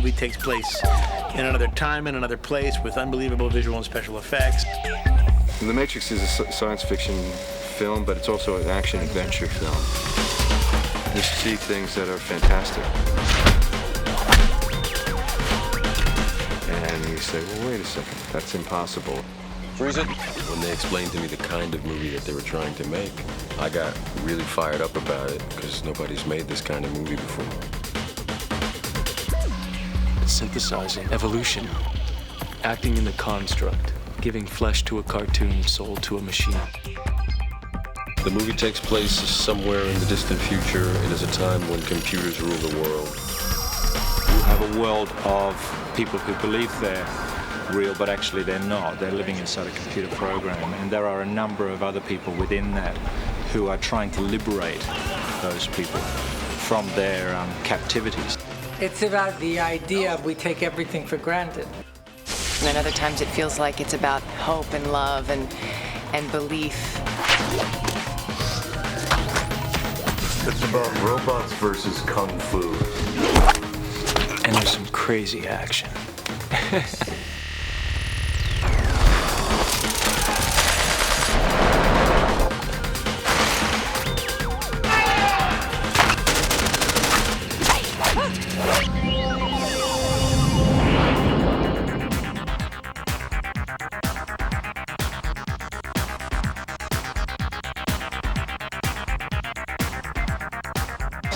movie takes place in another time and another place with unbelievable visual and special effects. The Matrix is a science fiction film, but it's also an action-adventure film. You see things that are fantastic. And you say, well, wait a second, that's impossible. Freeze it. When they explained to me the kind of movie that they were trying to make, I got really fired up about it because nobody's made this kind of movie before. Synthesizing evolution, acting in the construct, giving flesh to a cartoon, soul to a machine. The movie takes place somewhere in the distant future. It is a time when computers rule the world. You have a world of people who believe they're real, but actually they're not. They're living inside a computer program, and there are a number of other people within that who are trying to liberate those people from their captivities. It's about the idea we take everything for granted. And other times it feels like it's about hope and love and belief. It's about robots versus kung fu. And there's some crazy action.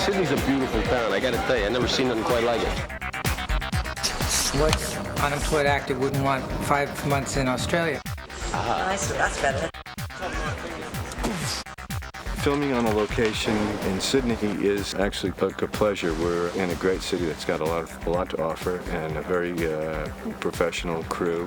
Sydney's a beautiful town. I gotta tell you, I've never seen nothing quite like it. What unemployed actor wouldn't want 5 months in Australia? That's better. Filming on a location in Sydney is actually a pleasure. We're in a great city that's got a lot to offer and a very professional crew.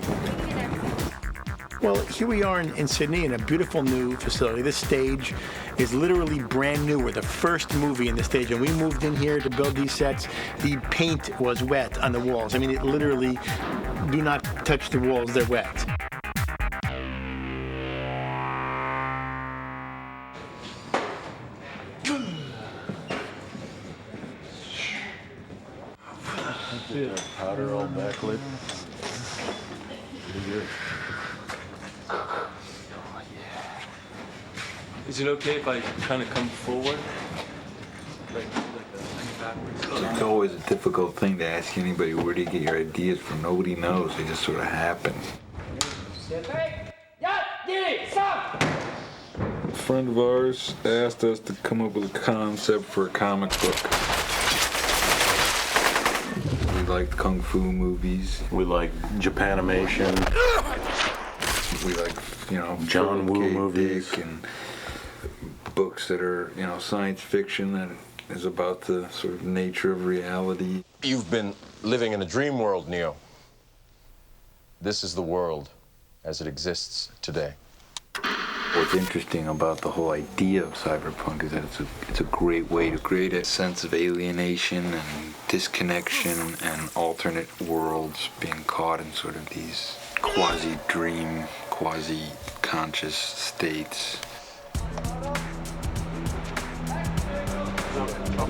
Well, here we are in Sydney in a beautiful new facility. This stage is literally brand new. We're the first movie in the stage, and we moved in here to build these sets. The paint was wet on the walls. I mean, it literally, do not touch the walls, they're wet. Powder all backlit. Is it okay if I kind of come forward? It's always a difficult thing to ask anybody, where do you get your ideas from? Nobody knows. They just sort of happen. A friend of ours asked us to come up with a concept for a comic book. We like kung fu movies. We like Japanimation. We like, John Woo movies. And books that are, science fiction that is about the sort of nature of reality. You've been living in a dream world, Neo. This is the world as it exists today. What's interesting about the whole idea of cyberpunk is that it's a great way to create a sense of alienation and disconnection and alternate worlds being caught in sort of these quasi-dream, quasi-conscious states.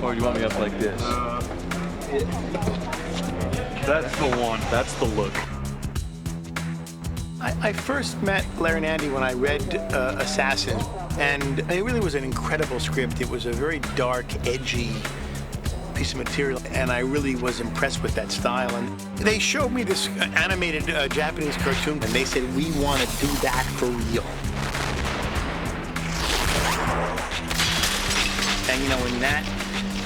Or you want me up like this? That's the one. That's the look. I first met Larry and Andy when I read Assassin, and it really was an incredible script. It was a very dark, edgy piece of material, and I really was impressed with that style. And they showed me this animated Japanese cartoon, and they said, we want to do that for real. And and that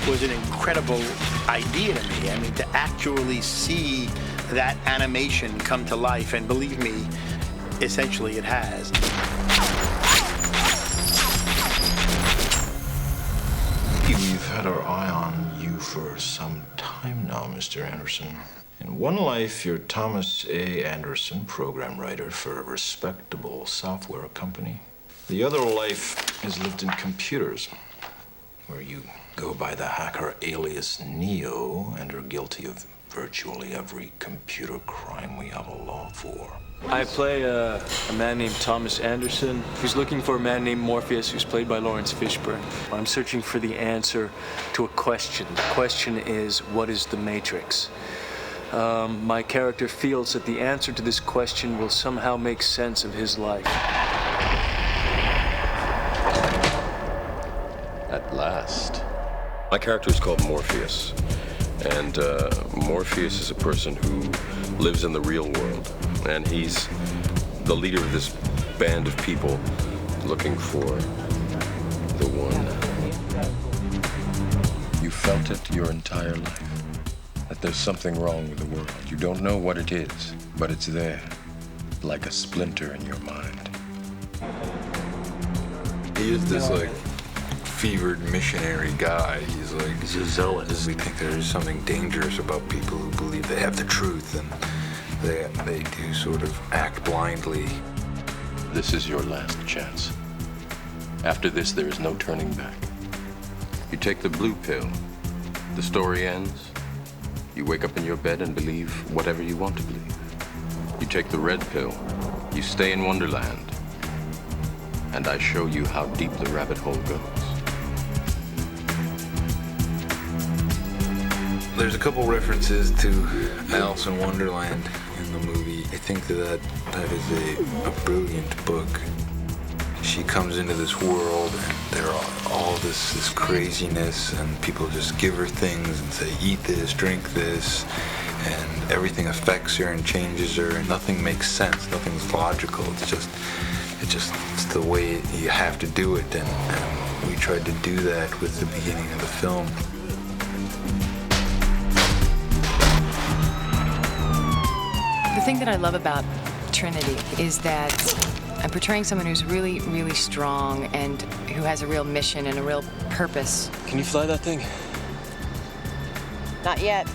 was an incredible idea to me. I mean, to actually see that animation come to life, and believe me, essentially it has. We've had our eye on you for some time now, Mr. Anderson. In one life, you're Thomas A. Anderson, program writer for a respectable software company. The other life is lived in computers, where you go by the hacker alias Neo and are guilty of virtually every computer crime we have a law for. I play a man named Thomas Anderson who's looking for a man named Morpheus who's played by Laurence Fishburne. I'm searching for the answer to a question. The question is, what is the Matrix? my character feels that the answer to this question will somehow make sense of his life. At last. My character is called Morpheus. And Morpheus is a person who lives in the real world. And he's the leader of this band of people looking for the one. You felt it your entire life. That there's something wrong with the world. You don't know what it is, but it's there, like a splinter in your mind. He is this, like, fevered missionary guy. He's a zealot. We think there's something dangerous about people who believe they have the truth, and they do sort of act blindly. This is your last chance. After this, there is no turning back. You take the blue pill, the story ends. You wake up in your bed and believe whatever you want to believe. You take the red pill, you stay in Wonderland, and I show you how deep the rabbit hole goes. There's a couple references to Alice in Wonderland in the movie. I think that is a brilliant book. She comes into this world and there are all this craziness, and people just give her things and say, eat this, drink this, and everything affects her and changes her, and nothing makes sense, nothing's logical. It's the way you have to do it, and we tried to do that with the beginning of the film. The thing that I love about Trinity is that I'm portraying someone who's really, really strong and who has a real mission and a real purpose. Can you fly that thing? Not yet.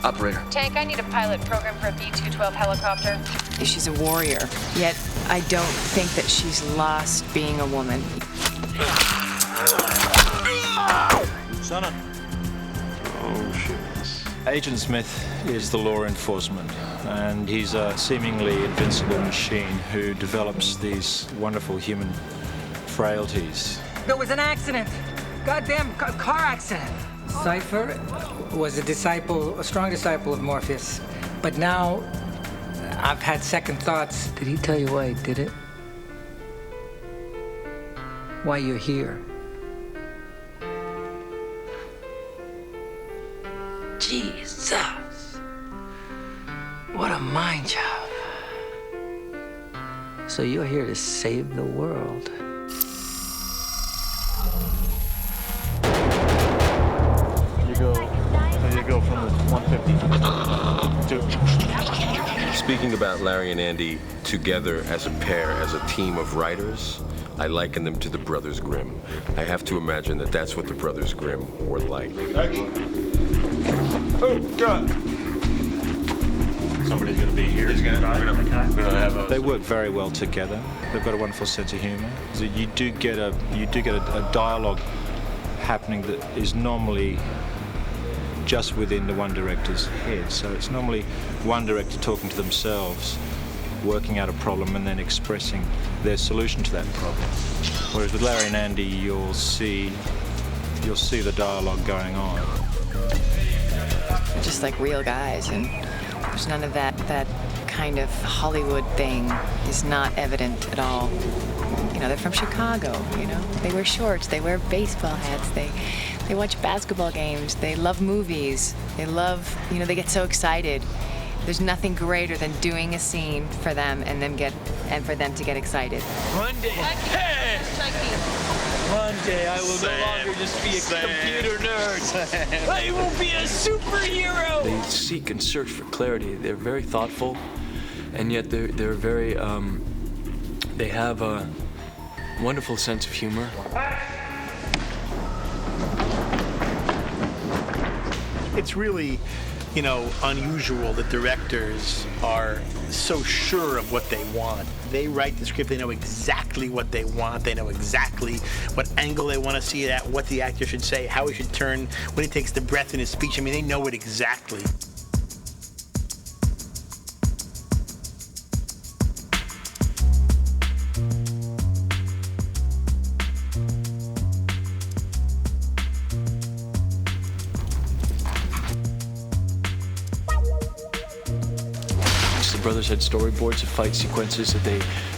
Operator. Tank, I need a pilot program for a B-212 helicopter. She's a warrior, yet I don't think that she's lost being a woman. Son. Oh, shit. Agent Smith is the law enforcement, and he's a seemingly invincible machine who develops these wonderful human frailties. There was an accident. Goddamn car accident. Cypher was a strong disciple of Morpheus, but now I've had second thoughts. Did he tell you why he did it? Why you're here? Jesus. What a mind job. So you're here to save the world. You go from the 150 to... Speaking about Larry and Andy together as a pair, as a team of writers, I liken them to the Brothers Grimm. I have to imagine that that's what the Brothers Grimm were like. Oh, God. Somebody's going to be here. They work very well together. They've got a wonderful sense of humor. So you do get a dialogue happening that is normally just within the one director's head. So it's normally one director talking to themselves, working out a problem, and then expressing their solution to that problem. Whereas with Larry and Andy, you'll see the dialogue going on. Just like real guys, and there's none of that kind of Hollywood thing is not evident at all. You know, they're from Chicago, you know. They wear shorts, they wear baseball hats, they watch basketball games, they love movies, they get so excited. There's nothing greater than doing a scene for them and for them to get excited. One day I will no longer just be a computer nerd. I will be a superhero. They seek and search for clarity. They're very thoughtful, and yet they're very they have a wonderful sense of humor. It's really, unusual that directors are so sure of what they want. They write the script, they know exactly what they want, they know exactly what angle they want to see it at, what the actor should say, how he should turn, when he takes the breath in his speech. I mean, they know it exactly. The brothers had storyboards of fight sequences that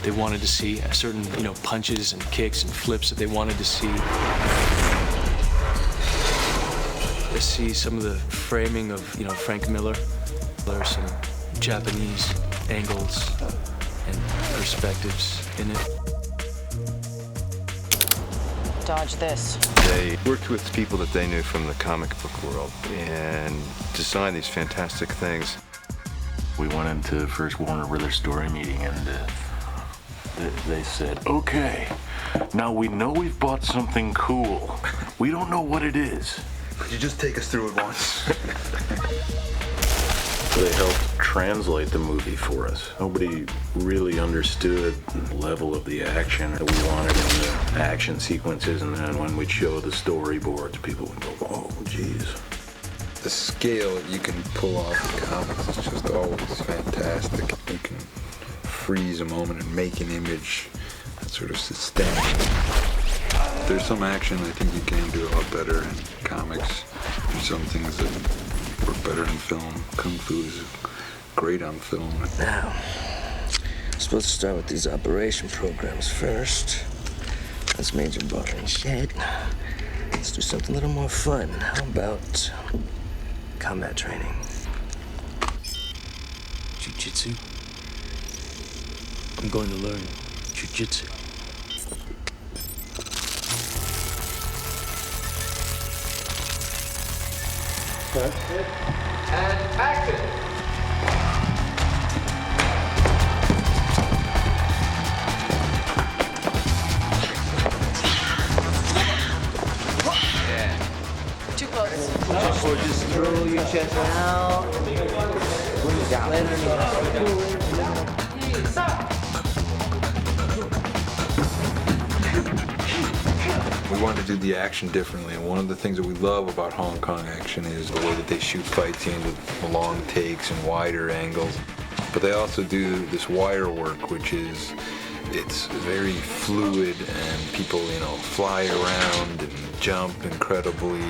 they wanted to see, certain, punches and kicks and flips that they wanted to see. I see some of the framing of, Frank Miller. There are some Japanese angles and perspectives in it. Dodge this. They worked with people that they knew from the comic book world and designed these fantastic things. We went into first Warner Brothers story meeting and they said, okay, now we know we've bought something cool. We don't know what it is. Could you just take us through it once? They helped translate the movie for us. Nobody really understood the level of the action that we wanted in the action sequences, and then when we'd show the storyboards, people would go, oh, geez. The scale you can pull off in comics is just always fantastic. You can freeze a moment and make an image that's sort of sustained. There's some action I think you can do a lot better in comics. There's some things that work better in film. Kung Fu is great on film. Now, I'm supposed to start with these operation programs first. That's Major Bar and shit. Let's do something a little more fun. How about combat training? Jiu-jitsu? I'm going to learn jiu-jitsu. And action! Too close. Or just throw your chest out. Bring it down. We wanted to do the action differently, and one of the things that we love about Hong Kong action is the way that they shoot fight scenes with long takes and wider angles. But they also do this wire work, which is, it's very fluid, and people, fly around and jump incredibly.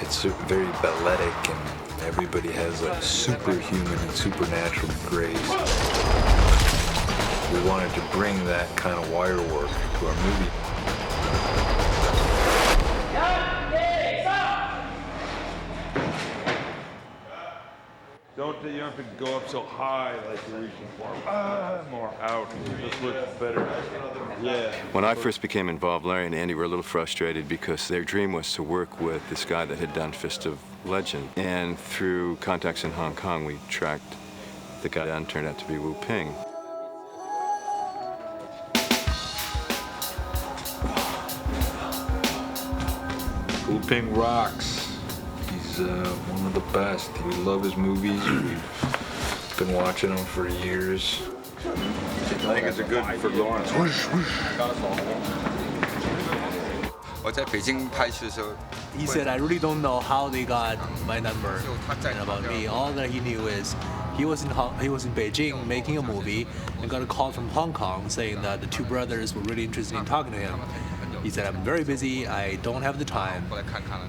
It's very balletic, and everybody has like superhuman and supernatural grace. We wanted to bring that kind of wire work to our movie. You don't have to go up so high like you're reaching for. More out. It just looks better. Yeah. When I first became involved, Larry and Andy were a little frustrated because their dream was to work with this guy that had done Fist of Legend. And through contacts in Hong Kong, we tracked the guy down, turned out to be Wu Ping. Wu Ping rocks. He's one of the best. We love his movies. We've been watching them for years. I think it's a good for Laurence. He said, I really don't know how they got my number and about me. All that he knew is he was in Beijing making a movie and got a call from Hong Kong saying that the two brothers were really interested in talking to him. He said, I'm very busy, I don't have the time.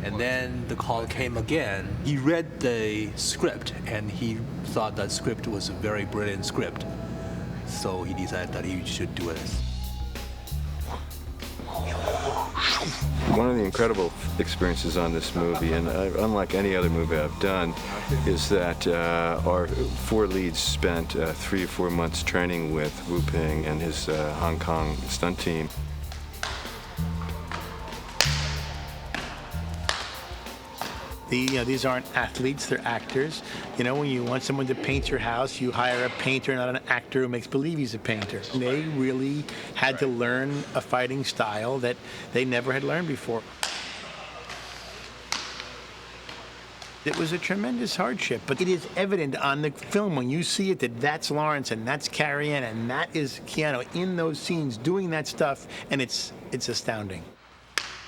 And then the call came again. He read the script and he thought that script was a very brilliant script. So he decided that he should do it. One of the incredible experiences on this movie, and unlike any other movie I've done, is that our four leads spent 3 or 4 months training with Wu Ping and his Hong Kong stunt team. These aren't athletes, they're actors. When you want someone to paint your house, you hire a painter, not an actor who makes believe he's a painter. They really had to learn a fighting style that they never had learned before. It was a tremendous hardship, but it is evident on the film when you see it that that's Laurence and that's Carrie-Anne and that is Keanu in those scenes doing that stuff, and it's astounding.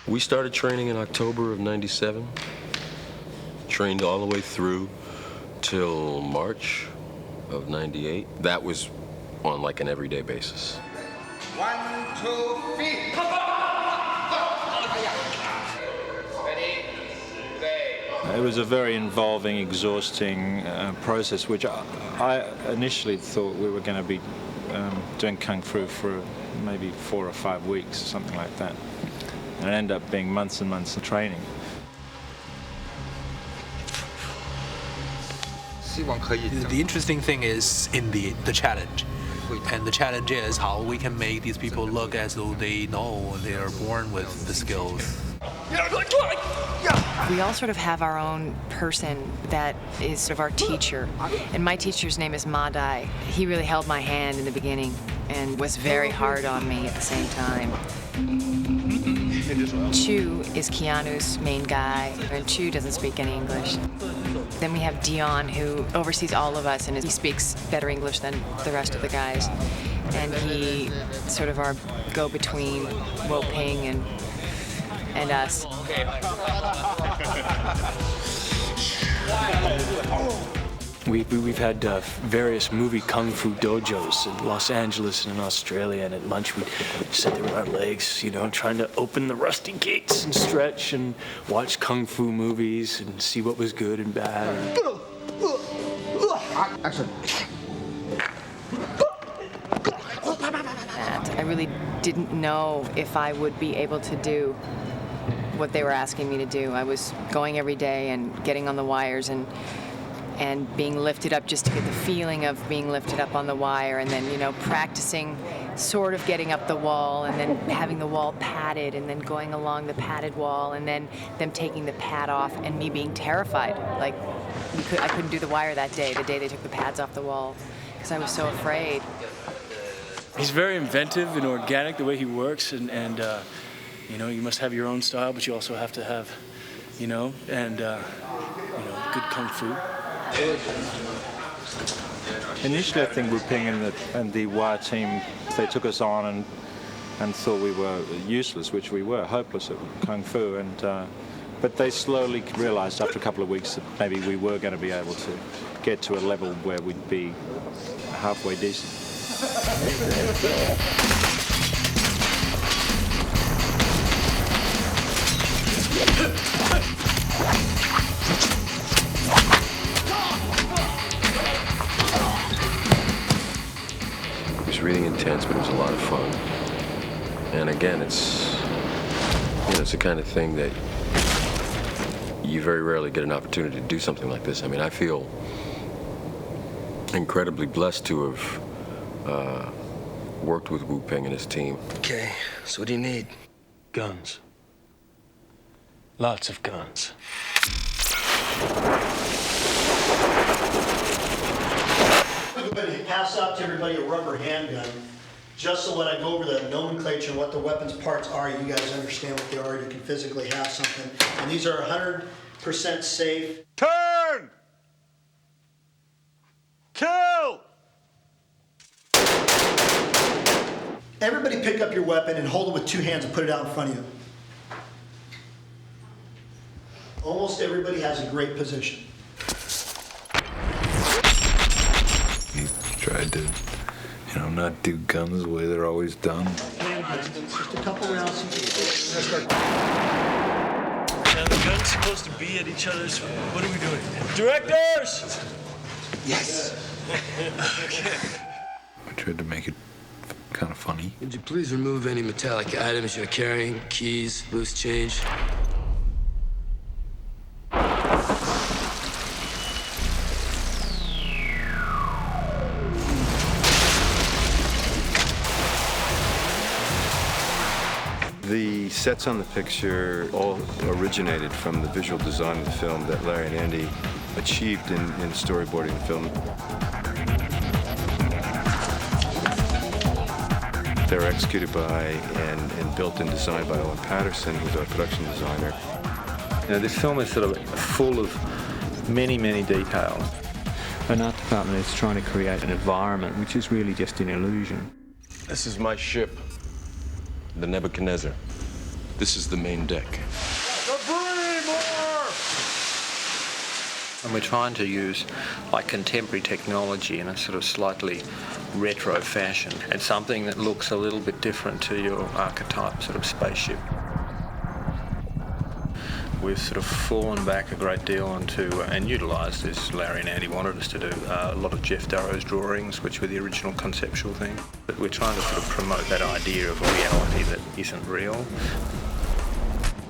We started training in October of '97. Trained all the way through till March of '98. That was on like an everyday basis. 1, 2, 3, come on! Ready? It was a very involving, exhausting process, which I initially thought we were going to be doing Kung Fu for maybe 4 or 5 weeks, something like that. And it ended up being months and months of training. The interesting thing is in the challenge. And the challenge is how we can make these people look as though they know they are born with the skills. We all sort of have our own person that is sort of our teacher. And my teacher's name is Ma Dai. He really held my hand in the beginning and was very hard on me at the same time. Chu is Keanu's main guy, and Chu doesn't speak any English. Then we have Dion, who oversees all of us, and he speaks better English than the rest of the guys. And he sort of our go-between Weaving and us. We've had various movie kung fu dojos in Los Angeles and in Australia, and at lunch we'd sit there with our legs, you know, trying to open the rusty gates and stretch and watch kung fu movies and see what was good and bad. I really didn't know if I would be able to do what they were asking me to do. I was going every day and getting on the wires and being lifted up just to get the feeling of being lifted up on the wire, and then, you know, practicing sort of getting up the wall and then having the wall padded and then going along the padded wall and then them taking the pad off and me being terrified. Like, I couldn't do the wire that day, the day they took the pads off the wall, because I was so afraid. He's very inventive and organic the way he works, and you know, you must have your own style, but you also have to have, you know, and good kung fu. Initially, I think Wu Ping and the wire team, they took us on and thought we were useless, which we were, hopeless at kung fu. But they slowly realized after a couple of weeks that maybe we were going to be able to get to a level where we'd be halfway decent. It was really intense, but it was a lot of fun. And again, it's the kind of thing that you very rarely get an opportunity to do something like this. I mean, I feel incredibly blessed to have worked with Wu Ping and his team. Okay, so what do you need? Guns. Lots of guns. Everybody pass out to everybody a rubber handgun, just so when I go over the nomenclature and what the weapons parts are, you guys understand what they are. You can physically have something. And these are 100% safe. Turn! Kill! Everybody pick up your weapon and hold it with 2 hands and put it out in front of you. Almost everybody has a great position. He tried to, not do guns the way they're always done. Just a couple rounds. Now the gun's supposed to be at each other's. What are we doing? Directors! Yes. Okay. I tried to make it kind of funny. Would you please remove any metallic items you're carrying? Keys, loose change? The sets on the picture all originated from the visual design of the film that Larry and Andy achieved in storyboarding the film. They were executed by and built and designed by Owen Patterson, who's our production designer. This film is sort of full of many, many details. An art department is trying to create an environment which is really just an illusion. This is my ship, the Nebuchadnezzar. This is the main deck. And we're trying to use contemporary technology in a sort of slightly retro fashion, and something that looks a little bit different to your archetype sort of spaceship. we've sort of fallen back a great deal onto, and utilised, as Larry and Andy wanted us to do, a lot of Jeff Darrow's drawings, which were the original conceptual thing. But we're trying to sort of promote that idea of a reality that isn't real.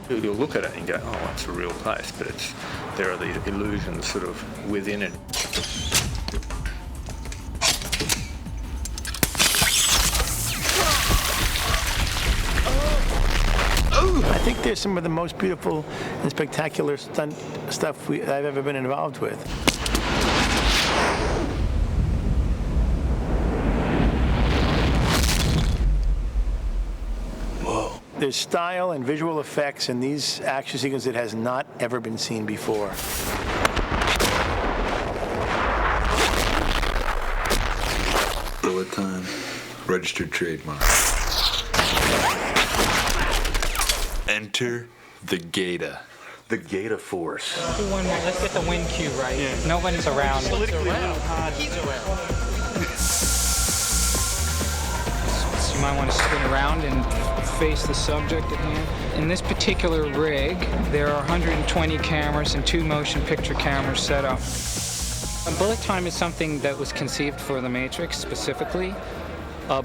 You'll look at it and go, oh, it's a real place, but there are these illusions sort of within it. I think there's some of the most beautiful and spectacular stunt stuff I've ever been involved with. Whoa. There's style and visual effects in these action sequences that has not ever been seen before. Bullet time. Registered trademark. Enter the Gata. The Gata Force. Let's get the wind cue right. Yeah. Nobody's around. He's around. So you might want to spin around and face the subject at hand. In this particular rig, there are 120 cameras and 2 motion picture cameras set up. Bullet time is something that was conceived for The Matrix specifically.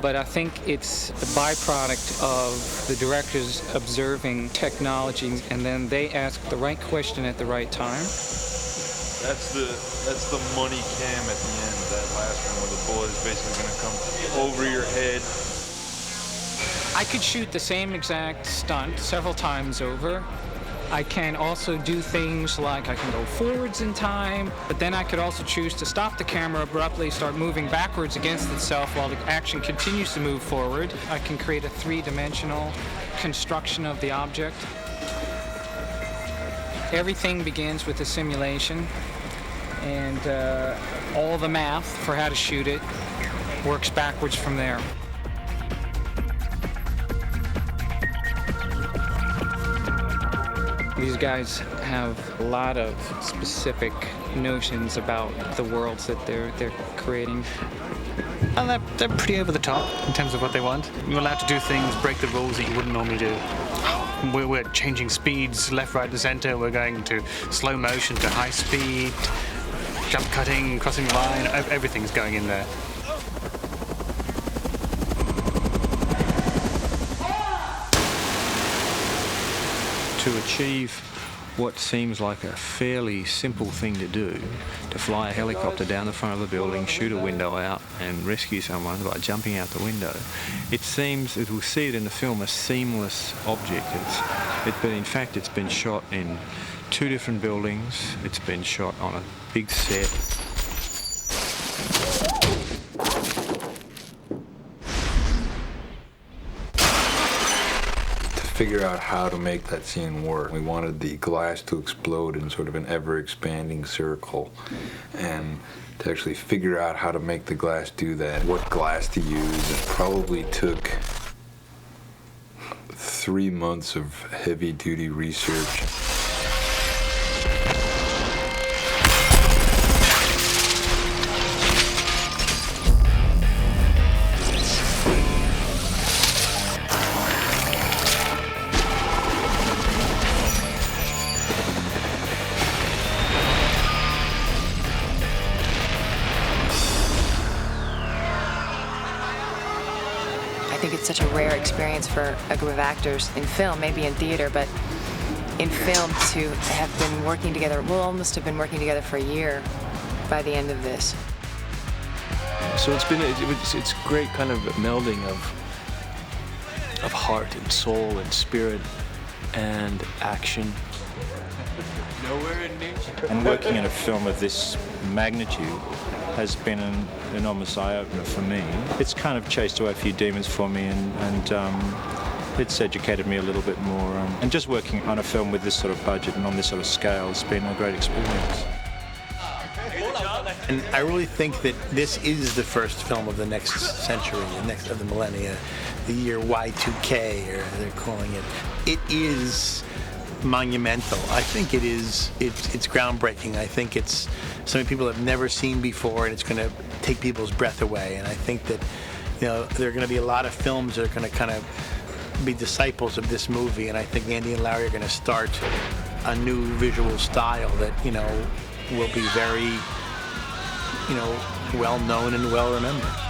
But I think it's a byproduct of the directors observing technology, and then they ask the right question at the right time. That's the money cam at the end, that last one where the bullet is basically going to come over your head. I could shoot the same exact stunt several times over. I can also do things like I can go forwards in time, but then I could also choose to stop the camera abruptly, start moving backwards against itself while the action continues to move forward. I can create a 3-dimensional construction of the object. Everything begins with a simulation, and all the math for how to shoot it works backwards from there. These guys have a lot of specific notions about the worlds that they're creating. And they're pretty over the top in terms of what they want. You're allowed to do things, break the rules that you wouldn't normally do. We're changing speeds left, right, and center. We're going to slow motion to high speed, jump cutting, crossing the line. Everything's going in there. To achieve what seems like a fairly simple thing to do, to fly a helicopter down the front of a building, shoot a window out and rescue someone by jumping out the window, it seems, as we'll see it in the film, a seamless object. But in fact it's been shot in 2 different buildings, it's been shot on a big set. Figure out how to make that scene work. We wanted the glass to explode in sort of an ever-expanding circle, and to actually figure out how to make the glass do that, what glass to use. It probably took 3 months of heavy-duty research. Such a rare experience for a group of actors in film, maybe in theater, but in film to have been working together. We'll almost have been working together for a year by the end of this. So it's great kind of melding of heart and soul and spirit and action. Nowhere in nature. And working in a film of this magnitude has been an enormous eye-opener for me. It's kind of chased away a few demons for me, and it's educated me a little bit more. And just working on a film with this sort of budget and on this sort of scale has been a great experience. And I really think that this is the first film of the next century, of the millennia, the year Y2K, or they're calling it. It is monumental. I think it's groundbreaking. I think it's something people have never seen before, and it's going to take people's breath away. And I think that, there are going to be a lot of films that are going to kind of be disciples of this movie, and I think Andy and Larry are going to start a new visual style that, will be very, well known and well remembered.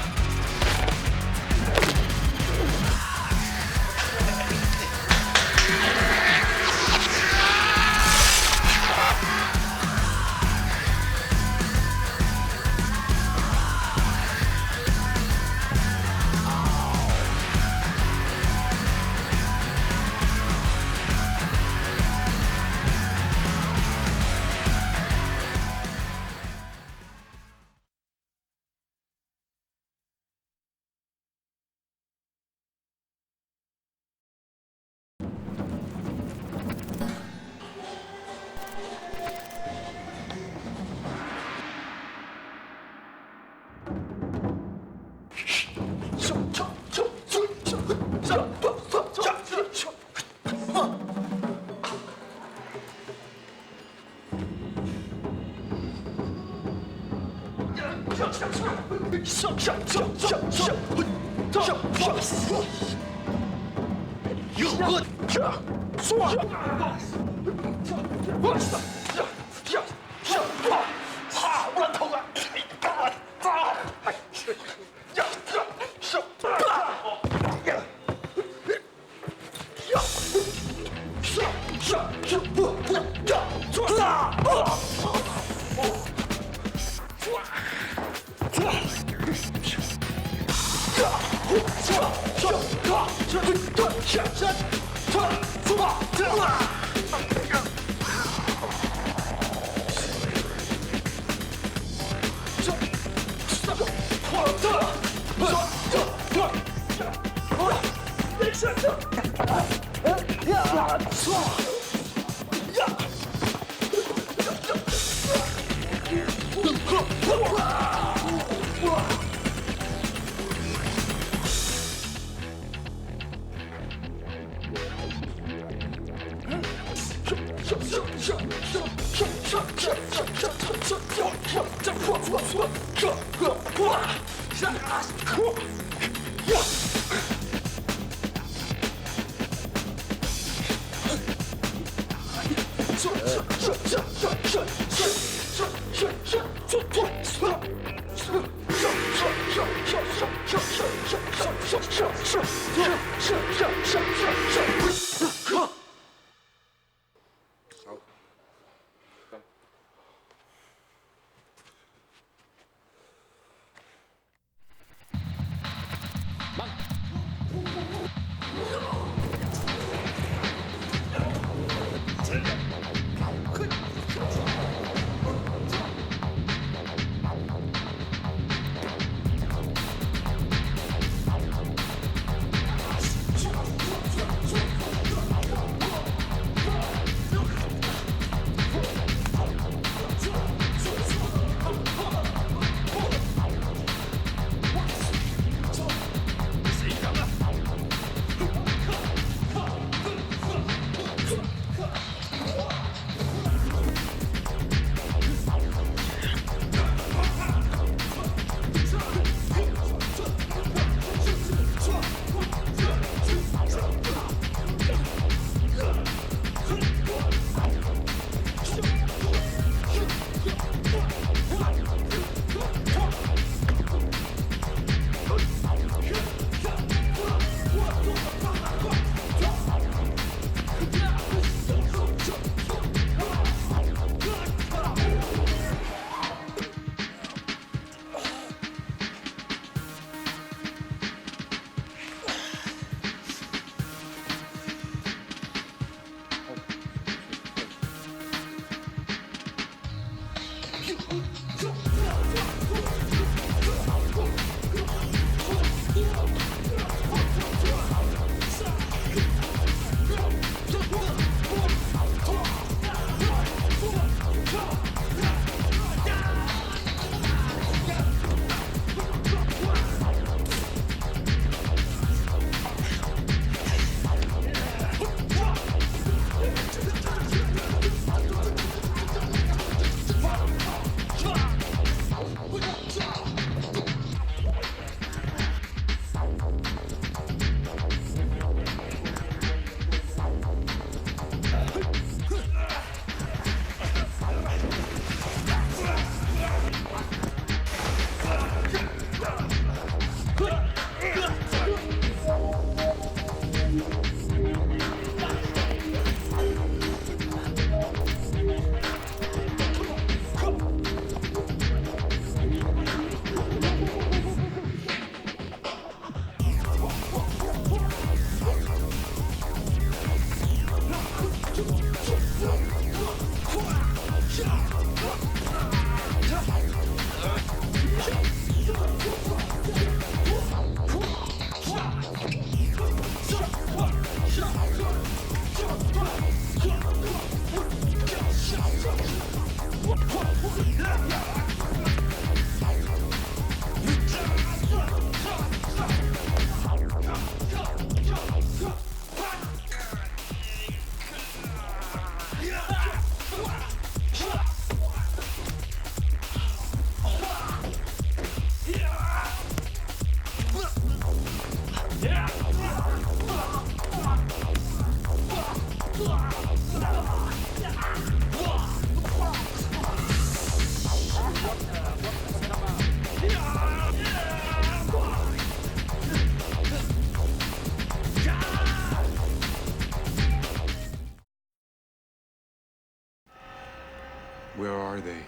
Where are they?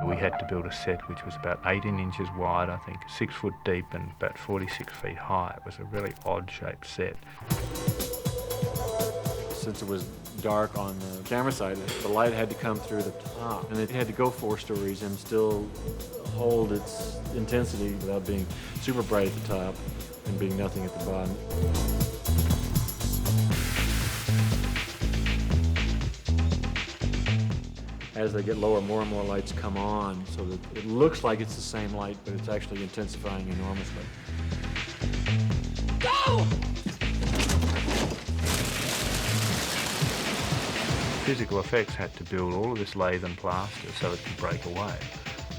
We had to build a set which was about 18 inches wide, I think, 6 foot deep and about 46 feet high. It was a really odd-shaped set. Since it was dark on the camera side, the light had to come through the top, and it had to go 4 stories and still hold its intensity without being super bright at the top and being nothing at the bottom. As they get lower, more and more lights come on, so that it looks like it's the same light, but it's actually intensifying enormously. Go! Physical effects had to build all of this lathe and plaster so it could break away.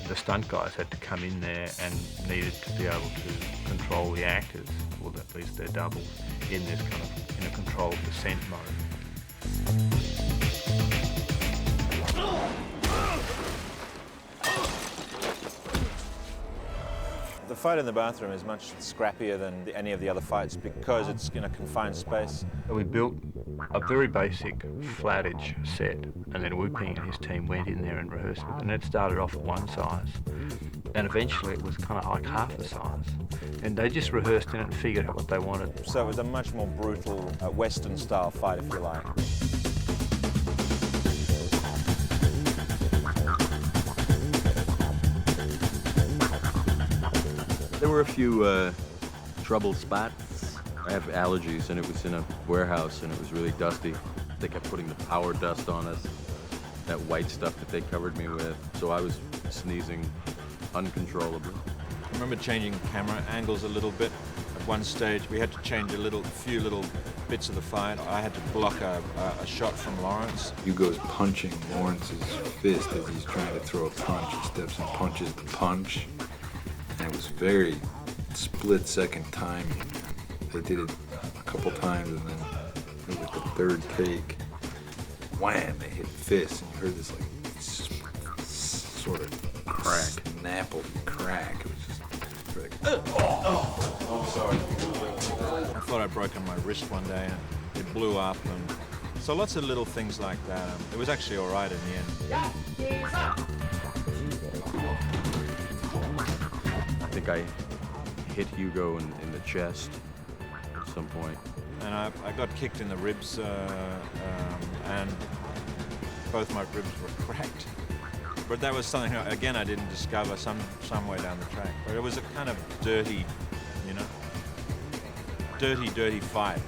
The stunt guys had to come in there and needed to be able to control the actors, or at least their doubles, in this kind of in a controlled descent mode. The fight in the bathroom is much scrappier than any of the other fights because it's in a confined space. We built a very basic flat-edge set, and then Wu-Ping and his team went in there and rehearsed it, and it started off at one size, and eventually it was kind of like half the size, and they just rehearsed in it and figured out what they wanted. So it was a much more brutal Western-style fight, if you like. There were a few trouble spots. I have allergies, and it was in a warehouse, and it was really dusty. They kept putting the power dust on us, that white stuff that they covered me with, so I was sneezing uncontrollably. I remember changing camera angles a little bit. At one stage, we had to change a few little bits of the fight. I had to block a shot from Laurence. Hugo's punching Lawrence's fist as he's trying to throw a punch. He steps and punches the punch. And it was very split-second timing. They did it a couple times, and then with the third take, wham! They hit fists, and you heard this like sort of crack, snapple crack. It was just like, I'm sorry. I thought I'd broken my wrist one day, and it blew up, and so lots of little things like that. It was actually all right in the end. I think I hit Hugo in the chest at some point. And I got kicked in the ribs, and both my ribs were cracked. But that was something, again, I didn't discover some way down the track. But it was a kind of dirty, you know, dirty fight.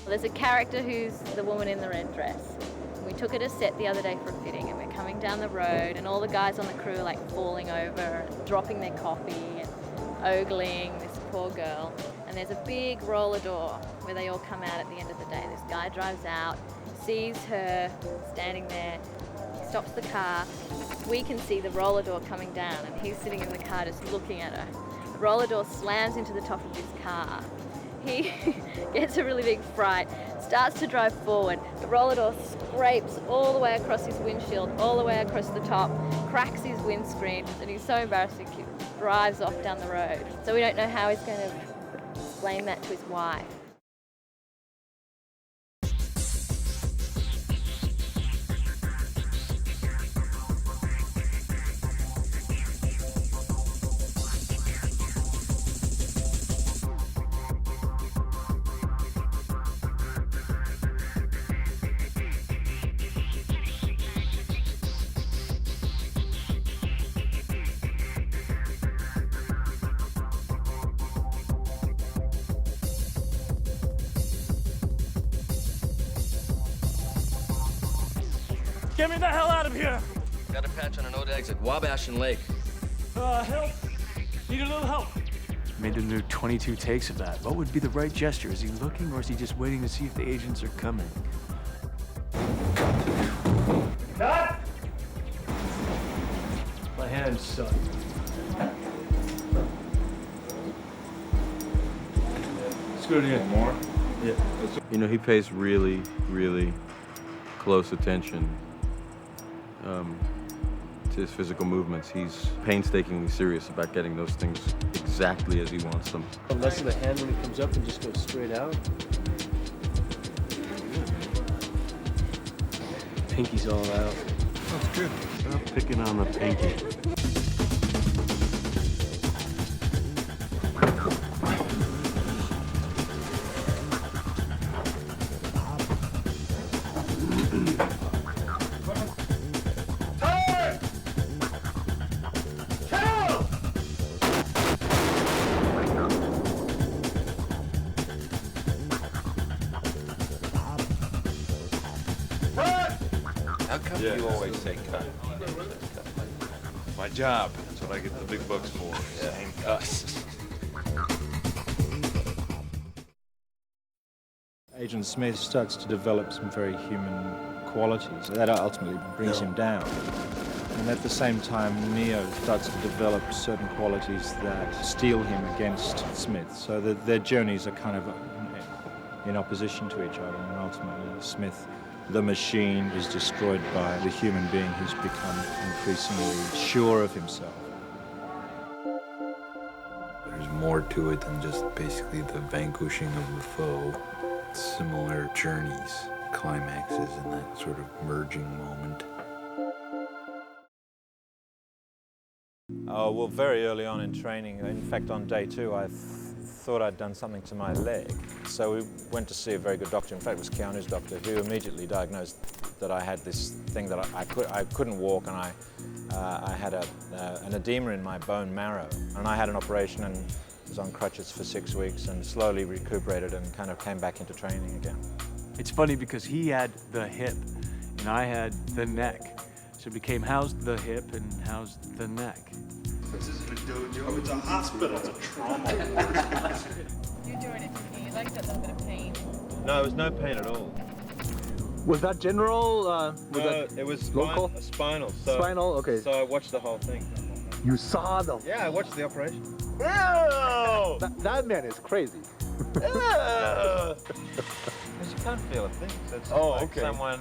There's a character who's the woman in the red dress. We took her to set the other day for a fitting, and we're coming down the road, and all the guys on the crew are like falling over and dropping their coffee and ogling this poor girl. And there's a big roller door where they all come out at the end of the day. This guy drives out, sees her standing there, he stops the car. We can see the roller door coming down, and he's sitting in the car just looking at her. The roller door slams into the top of his car. He gets a really big fright, starts to drive forward. The roller door scrapes all the way across his windshield, all the way across the top, cracks his windscreen, and he's so embarrassed he drives off down the road. So we don't know how he's going to explain that to his wife. Get me the hell out of here! Got a patch on an old exit, Wabash and Lake. Help! Need a little help. Made him do 22 takes of that. What would be the right gesture? Is he looking, or is he just waiting to see if the agents are coming? Cut! My hands suck. Let's go again. More? Yeah. You know, he pays really, really close attention to his physical movements. He's painstakingly serious about getting those things exactly as he wants them. Less of the hand when it comes up and just goes straight out. Pinky's all out. That's good. Stop picking on the pinky. How come you always say cut? My job. That's what I get the big bucks for. Saying cuss. Agent Smith starts to develop some very human qualities. That ultimately brings him down. And at the same time, Neo starts to develop certain qualities that steel him against Smith. So that their journeys are kind of in opposition to each other. And ultimately, Smith, the machine, is destroyed by the human being who's become increasingly sure of himself. There's more to it than just basically the vanquishing of the foe. Similar journeys, climaxes, and that sort of merging moment. Oh, well, very early on in training, in fact, on day 2, I thought I'd done something to my leg. So we went to see a very good doctor. In fact, it was Keanu's doctor, who immediately diagnosed that I had this thing that I couldn't walk, and I had an edema in my bone marrow. And I had an operation and was on crutches for 6 weeks and slowly recuperated and kind of came back into training again. It's funny because he had the hip and I had the neck. So it became how's the hip and how's the neck. This isn't a dojo, it's a hospital, it's a trauma ward. You're doing it for me. You like that little bit of pain. No, there was no pain at all. Was that general? It was local? Spinal. Spinal, okay. So I watched the whole thing. You saw the... Yeah, I watched the operation. Ew! That man is crazy. Because you can't feel a thing. So it's like someone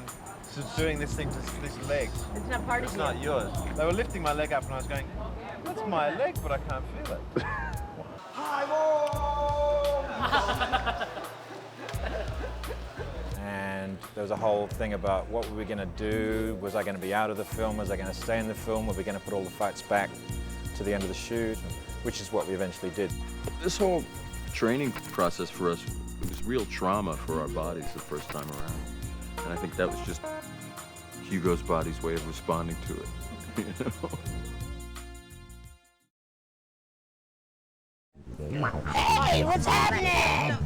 doing this thing to this leg. It's not part of It's not yours. They were lifting my leg up and I was going, that's my leg, but I can't feel it. And there was a whole thing about what were we going to do? Was I going to be out of the film? Was I going to stay in the film? Were we going to put all the fights back to the end of the shoot? Which is what we eventually did. This whole training process for us, it was real trauma for our bodies the first time around. And I think that was just Hugo's body's way of responding to it. You know? Hey, what's happening?